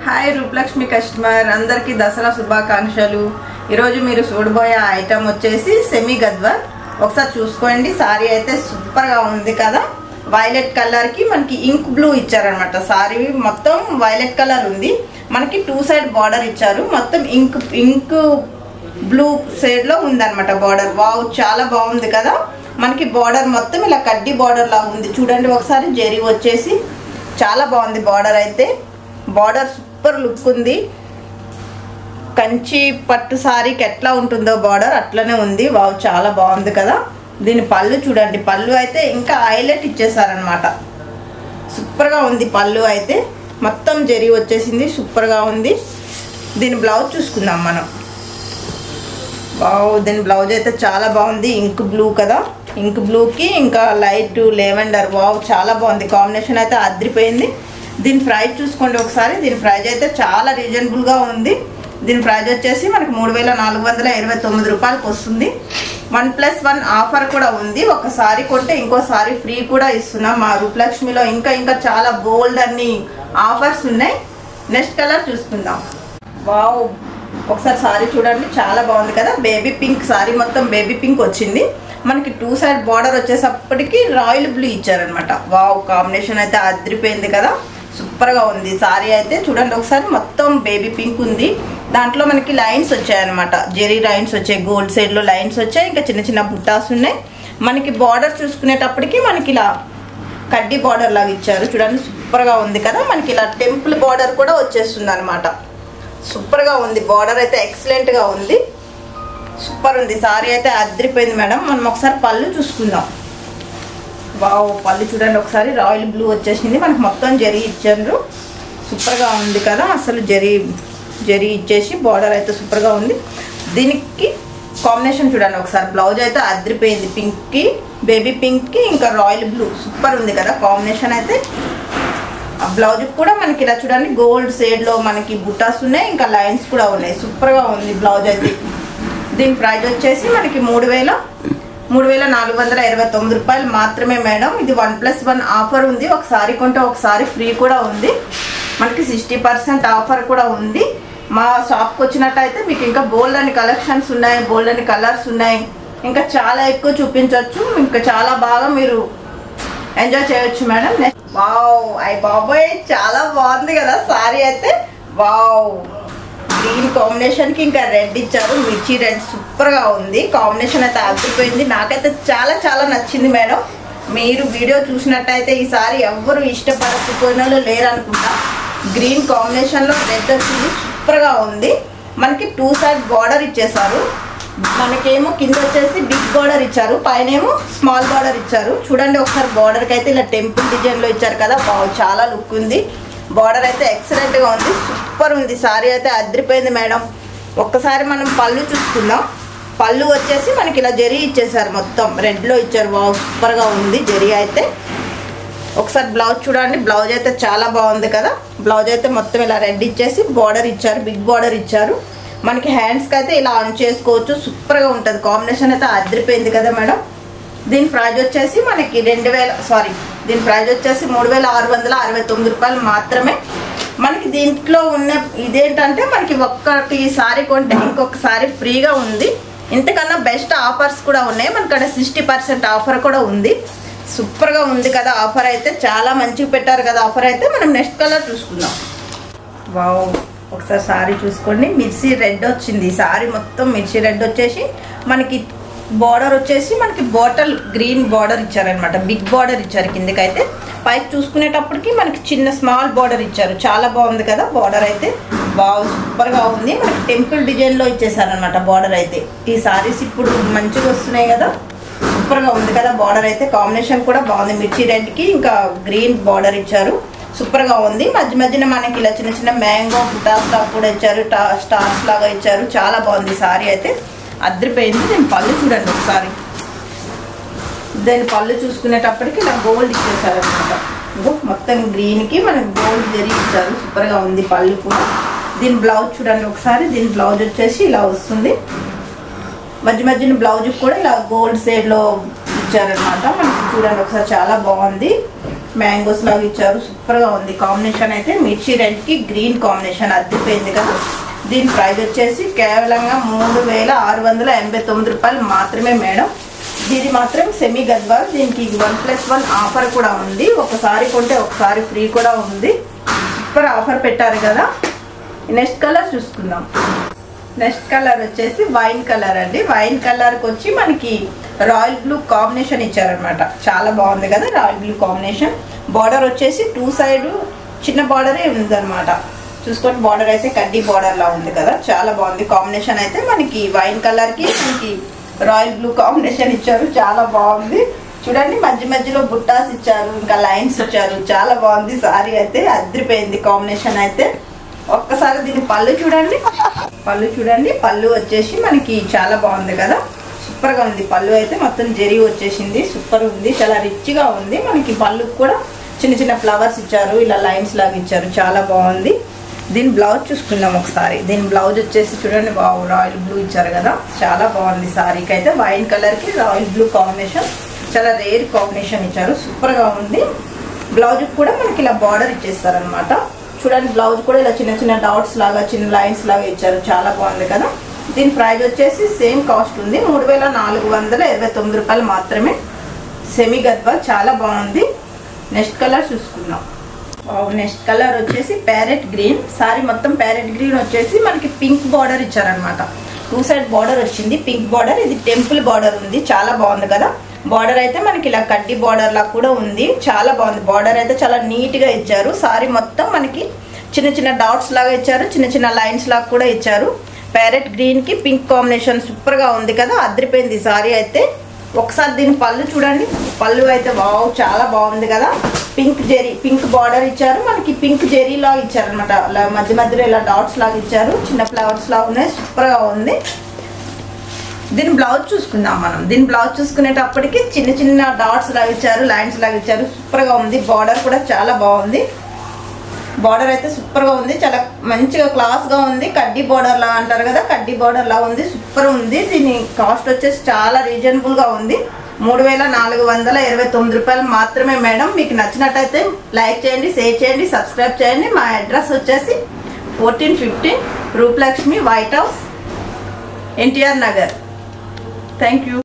Hi Rupalakshmi customer అందరికీ దసరా శుభాకాంక్షలు. ఈరోజు మీరు చూడబోయే ఐటమ్ వచ్చేసి సెమీ గద్వాల్. ఒకసారి చూసుకోండి. సారీ అయితే సూపర్గా ఉంది కదా. వైలెట్ కలర్కి మనకి ఇంక్ బ్లూ ఇచ్చారనమాట. సారీ మొత్తం వైలెట్ కలర్ ఉంది. మనకి 2 సైడ్ బార్డర్ ఇచ్చారు. మొత్తం ఇంక్ బ్లూ షేడ్లో ఉందన్నమాట బార్డర్. వావ్, చాలా బాగుంది కదా. మనకి బార్డర్ మొత్తం ఇలా కడ్డీ బార్డర్ లాగా ఉంది. చూడండి ఒకసారి. జరీ వచ్చేసి చాలా బాగుంది బార్డర్ అయితే. బార్డర్ సూపర్ లుక్ ఉంది. కంచి పట్టు సారీకి ఎట్లా ఉంటుందో బార్డర్ అట్లనే ఉంది. వావ్, చాలా బాగుంది కదా. దీని పళ్ళు చూడండి. పళ్ళు అయితే ఇంకా హైలైట్ ఇచ్చేసారనమాట. సూపర్గా ఉంది పళ్ళు అయితే. మొత్తం జరీ వచ్చేసింది. సూపర్గా ఉంది. దీని బ్లౌజ్ చూసుకుందాం మనం. వావ్, దీని బ్లౌజ్ అయితే చాలా బాగుంది. ఇంక్ బ్లూ కదా. ఇంక్ బ్లూకి ఇంకా లైట్ లెవెండర్. వావ్, చాలా బాగుంది. కాంబినేషన్ అయితే అదిరిపోయింది. దీని ప్రైస్ చూసుకోండి ఒకసారి. దీని ప్రైస్ అయితే చాలా రీజనబుల్గా ఉంది. దీని ప్రైస్ వచ్చేసి మనకి 3429 రూపాయలకు వస్తుంది. 1+1 ఆఫర్ కూడా ఉంది. ఒక సారీ కొంటే ఇంకో సారీ ఫ్రీ కూడా ఇస్తున్నాం మా రూపలక్ష్మిలో. ఇంకా చాలా బోల్డ్ అన్ని ఆఫర్స్ ఉన్నాయి. నెక్స్ట్ కలర్ చూసుకుందాం. వావ్, ఒకసారి సారీ చూడండి. చాలా బాగుంది కదా. బేబీ పింక్ సారీ, మొత్తం బేబీ పింక్ వచ్చింది. మనకి 2 సైడ్ బార్డర్ వచ్చేసప్పటికి రాయల్ బ్లూ ఇచ్చారనమాట. వావ్, కాంబినేషన్ అయితే అదిరిపోయింది కదా. సూపర్గా ఉంది సారీ అయితే. చూడండి ఒకసారి. మొత్తం బేబీ పింక్ ఉంది. దాంట్లో మనకి లైన్స్ వచ్చాయన్నమాట. జెరీ లైన్స్ వచ్చాయి. గోల్డ్ సైడ్లో లైన్స్ వచ్చాయి. ఇంకా చిన్న చిన్న బుట్టాస్ ఉన్నాయి. మనకి బార్డర్ చూసుకునేటప్పటికి మనకి ఇలా కడ్డీ బార్డర్ లాగా ఇచ్చారు. చూడండి సూపర్గా ఉంది కదా. మనకి ఇలా టెంపుల్ బార్డర్ కూడా వచ్చేస్తుంది అనమాట. సూపర్గా ఉంది. బార్డర్ అయితే ఎక్సలెంట్గా ఉంది. సూపర్ ఉంది సారీ అయితే. అదిరిపోయింది మేడం. మనం ఒకసారి పళ్ళు చూసుకుందాం. వావ్, పళ్ళు చూడండి ఒకసారి. రాయల్ బ్లూ వచ్చేసింది. మనకి మొత్తం జరీ ఇచ్చారు. సూపర్గా ఉంది కదా. అసలు జరీ ఇచ్చేసి బార్డర్ అయితే సూపర్గా ఉంది. దీనికి కాంబినేషన్ చూడండి ఒకసారి. బ్లౌజ్ అయితే అదిరిపోయింది. పింక్కి, బేబీ పింక్కి ఇంకా రాయల్ బ్లూ. సూపర్ ఉంది కదా కాంబినేషన్ అయితే. ఆ బ్లౌజ్ కూడా మనకి ఇలా చూడండి గోల్డ్ షేడ్లో మనకి బుట్టాస్ ఉన్నాయి. ఇంకా లైన్స్ కూడా ఉన్నాయి. సూపర్గా ఉంది బ్లౌజ్ అయితే. దీని ప్రైస్ వచ్చేసి మనకి 3429 రూపాయలు మాత్రమే మేడం. ఇది 1+1 ఆఫర్ ఉంది. ఒకసారి కొంటే ఒకసారి ఫ్రీ కూడా ఉంది. మనకి 60% ఆఫర్ కూడా ఉంది. మా షాప్కి వచ్చినట్టయితే మీకు ఇంకా బోల్డ్ అని కలెక్షన్స్ ఉన్నాయి. బోల్డ్ అని కలర్స్ ఉన్నాయి. ఇంకా చాలా ఎక్కువ చూపించవచ్చు. ఇంకా చాలా బాగా మీరు ఎంజాయ్ చేయొచ్చు మేడం. వావ్, అయ్య బాబోయ్, చాలా బాగుంది కదా సారీ అయితే. వావ్, గ్రీన్ కాంబినేషన్కి ఇంకా రెడ్ ఇచ్చారు. మిర్చి రెడ్ సూపర్గా ఉంది. కాంబినేషన్ అయితే అదిరిపోయింది. నాకైతే చాలా నచ్చింది మేడం. మీరు వీడియో చూసినట్టయితే ఈ సారీ ఎవ్వరు ఇష్టపడకపోయిన వాళ్ళు లేరనుకుంటా. గ్రీన్ కాంబినేషన్లో రెడ్ వచ్చింది. సూపర్గా ఉంది. మనకి 2 సైడ్ బార్డర్ ఇచ్చేసారు. మనకేమో కింద వచ్చేసి బిగ్ బార్డర్ ఇచ్చారు. పైన ఏమో స్మాల్ బార్డర్ ఇచ్చారు. చూడండి ఒకసారి. బార్డర్కి అయితే ఇలా టెంపుల్ డిజైన్లో ఇచ్చారు కదా. చాలా లుక్ ఉంది. బార్డర్ అయితే ఎక్సలెంట్గా ఉంది. సూపర్ ఉంది సారీ అయితే. అదిరిపోయింది మేడం. ఒక్కసారి మనం పళ్ళు చూసుకుందాం. పళ్ళు వచ్చేసి మనకి ఇలా జరీ ఇచ్చేసారు. మొత్తం రెడ్లో ఇచ్చారు. వావ్, సూపర్గా ఉంది జరీ అయితే. ఒకసారి బ్లౌజ్ చూడండి. బ్లౌజ్ అయితే చాలా బాగుంది కదా. బ్లౌజ్ అయితే మొత్తం ఇలా రెడ్ ఇచ్చేసి బార్డర్ ఇచ్చారు. బిగ్ బార్డర్ ఇచ్చారు. మనకి హ్యాండ్స్కి అయితే ఇలా ఆన్ చేసుకోవచ్చు. సూపర్గా ఉంటుంది. కాంబినేషన్ అయితే అదిరిపోయింది కదా మేడం. దీని ప్రైజ్ వచ్చేసి మనకి దీని ప్రైజ్ వచ్చేసి 3669 రూపాయలు మాత్రమే. మనకి దీంట్లో ఉన్న ఇదేంటంటే మనకి ఒక్కటి సారీ కొంటే ఇంకొక సారీ ఫ్రీగా ఉంది. ఇంతకన్నా బెస్ట్ ఆఫర్స్ కూడా ఉన్నాయి. మనకక్కడ 60% ఆఫర్ కూడా ఉంది. సూపర్గా ఉంది కదా ఆఫర్ అయితే. చాలా మంచిగా పెట్టారు కదా ఆఫర్ అయితే. మనం నెక్స్ట్ కలర్ చూసుకుందాం. వావ్, ఒకసారి సారీ చూసుకోండి. మిర్చి రెడ్ వచ్చింది. సారీ మొత్తం మిర్చి రెడ్ వచ్చేసి మనకి బార్డర్ వచ్చేసి మనకి బాటల్ గ్రీన్ బార్డర్ ఇచ్చారనమాట. బిగ్ బార్డర్ ఇచ్చారు కిందకైతే. పైకి చూసుకునేటప్పటికి మనకి చిన్న స్మాల్ బార్డర్ ఇచ్చారు. చాలా బాగుంది కదా బార్డర్ అయితే. బాగా సూపర్గా ఉంది. మనకి టెంపుల్ డిజైన్లో ఇచ్చేసారనమాట బార్డర్ అయితే. ఈ సారీస్ ఇప్పుడు మంచిగా వస్తున్నాయి కదా. సూపర్గా ఉంది కదా బార్డర్ అయితే. కాంబినేషన్ కూడా బాగుంది. మిర్చి రెడ్కి ఇంకా గ్రీన్ బార్డర్ ఇచ్చారు. సూపర్గా ఉంది. మధ్యన మనకి ఇలా చిన్న చిన్న మ్యాంగో బుటాస్ కూడా ఇచ్చారు. స్టార్స్ లాగా ఇచ్చారు. చాలా బాగుంది సారీ అయితే. అదిరిపోయింది. దీని పళ్ళు చూడండి ఒకసారి. దాని పళ్ళు చూసుకునేటప్పటికి ఇలా గోల్డ్ ఇచ్చేసారు అనమాట. మొత్తం గ్రీన్కి మనకి గోల్డ్ జరీ ఇచ్చారు. సూపర్గా ఉంది పళ్ళు కూడా. దీని బ్లౌజ్ చూడండి ఒకసారి. దీని బ్లౌజ్ వచ్చేసి ఇలా వస్తుంది. మధ్యన బ్లౌజ్ కూడా ఇలా గోల్డ్ షేడ్లో ఇచ్చారనమాట. మనకి చూడండి ఒకసారి. చాలా బాగుంది. మ్యాంగోస్ లాగా ఇచ్చారు. సూపర్ గా ఉంది కాంబినేషన్ అయితే. మిర్చి రెడ్ కి గ్రీన్ కాంబినేషన్ అద్దిపోయింది కదా. దీని ప్రైస్ వచ్చేసి కేవలంగా 3689 రూపాయలు మాత్రమే మేడం. ఇది మాత్రం సెమీ గద్వాల్. దీనికి 1+1 ఆఫర్ కూడా ఉంది. ఒకసారి కొంటే ఒకసారి ఫ్రీ కూడా ఉంది. సూపర్ ఆఫర్ పెట్టారు కదా. నెక్స్ట్ కలర్ చూసుకుందాం. నెక్స్ట్ కలర్ వచ్చేసి వైన్ కలర్ అండి. వైన్ కలర్కి వచ్చి మనకి రాయల్ బ్లూ కాంబినేషన్ ఇచ్చారనమాట. చాలా బాగుంది కదా రాయల్ బ్లూ కాంబినేషన్. బార్డర్ వచ్చేసి 2 సైడ్ చిన్న బార్డరే ఉందన్నమాట. చూసుకోండి బార్డర్ అయితే కడ్డీ బార్డర్ లా ఉంది కదా. చాలా బాగుంది కాంబినేషన్ అయితే. మనకి వైన్ కలర్ కి మనకి రాయల్ బ్లూ కాంబినేషన్ ఇచ్చారు. చాలా బాగుంది చూడండి. మధ్య మధ్యలో బుట్టాస్ ఇచ్చారు, ఇంకా లైన్స్ ఇచ్చారు. చాలా బాగుంది సారీ అయితే. అదిరిపోయింది కాంబినేషన్ అయితే. ఒక్కసారి దీని పళ్ళు చూడండి. పళ్ళు వచ్చేసి మనకి చాలా బాగుంది కదా. సూపర్ గా ఉంది పళ్ళు అయితే. మొత్తం జరీ వచ్చేసింది. సూపర్ ఉంది. చాలా రిచ్ గా ఉంది. మనకి పళ్ళు కూడా చిన్న చిన్న ఫ్లవర్స్ ఇచ్చారు, ఇలా లైన్స్ లాగా ఇచ్చారు. చాలా బాగుంది. దీని బ్లౌజ్ చూసుకుందాం ఒకసారి. దీని బ్లౌజ్ వచ్చేసి చూడండి రాయల్ బ్లూ ఇచ్చారు కదా. చాలా బాగుంది సారీకి అయితే. వైన్ కలర్ కి రాయల్ బ్లూ కాంబినేషన్ చాలా రేర్ కాంబినేషన్ ఇచ్చారు. సూపర్ గా ఉంది. బ్లౌజ్ కూడా మనకి ఇలా బార్డర్ ఇచ్చేస్తారు అనమాట. చూడండి బ్లౌజ్ కూడా ఇలా చిన్న చిన్న డాట్స్ లాగా చిన్న లైన్స్ లాగా ఇచ్చారు. చాలా బాగుంది కదా. దీని ప్రైస్ వచ్చేసి సేమ్ కాస్ట్ ఉంది. 3429 రూపాయలు మాత్రమే. సెమీ గద్వాల్ చాలా బాగుంది. నెక్స్ట్ కలర్ చూసుకుందాం. నెక్స్ట్ కలర్ వచ్చేసి ప్యారెట్ గ్రీన్. సారీ మొత్తం ప్యారెట్ గ్రీన్ వచ్చేసి మనకి పింక్ బార్డర్ ఇచ్చారనమాట. 2 సైడ్ బార్డర్ వచ్చింది, పింక్ బార్డర్. ఇది టెంపుల్ బార్డర్ ఉంది. చాలా బాగుంది కదా. బార్డర్ అయితే మనకి ఇలా కడ్డీ బార్డర్ లా కూడా ఉంది. చాలా బాగుంది. బార్డర్ అయితే చాలా నీట్ గా ఇచ్చారు. సారీ మొత్తం మనకి చిన్న చిన్న డాట్స్ లాగా ఇచ్చారు, చిన్న చిన్న లైన్స్ లాగా కూడా ఇచ్చారు. ప్యారెట్ గ్రీన్ కి పింక్ కాంబినేషన్ సూపర్ గా ఉంది కదా. అదిరిపోయింది సారీ అయితే. ఒకసారి దీని పళ్ళు చూడండి. పళ్ళు అయితే వావ్ చాలా బాగుంది కదా. పింక్ జెరీ, పింక్ బార్డర్ ఇచ్చారు. మనకి పింక్ జెరీ లాగా ఇచ్చారు అనమాట. అలా మధ్య మధ్యలో ఇలా డాట్స్ లాగా ఇచ్చారు. చిన్న ఫ్లవర్స్ లాగా ఉన్నాయి. సూపర్ గా ఉంది. దీని బ్లౌజ్ చూసుకుందాం మనం. దీని బ్లౌజ్ చూసుకునేటప్పటికి చిన్న చిన్న డాట్స్ లాగా ఇచ్చారు, లైన్స్ లాగా ఇచ్చారు. సూపర్ గా ఉంది. బార్డర్ కూడా చాలా బాగుంది. బార్డర్ అయితే సూపర్ గా ఉంది. చాలా మంచిగా క్లాస్ గా ఉంది. కడ్డీ బార్డర్ లా అంటారు కదా, కడ్డీ బార్డర్ లా ఉంది. సూపర్ ఉంది. దీని కాస్ట్ వచ్చేసి చాలా రీజనబుల్ గా ఉంది. 3429 రూపాయలు మాత్రమే మేడం. మీకు నచ్చినట్టయితే లైక్ చేయండి, షేర్ చేయండి, సబ్స్క్రైబ్ చేయండి. మా అడ్రస్ వచ్చేసి 1415 Rupalakshmi, white house, NTR Nagar. Thank you.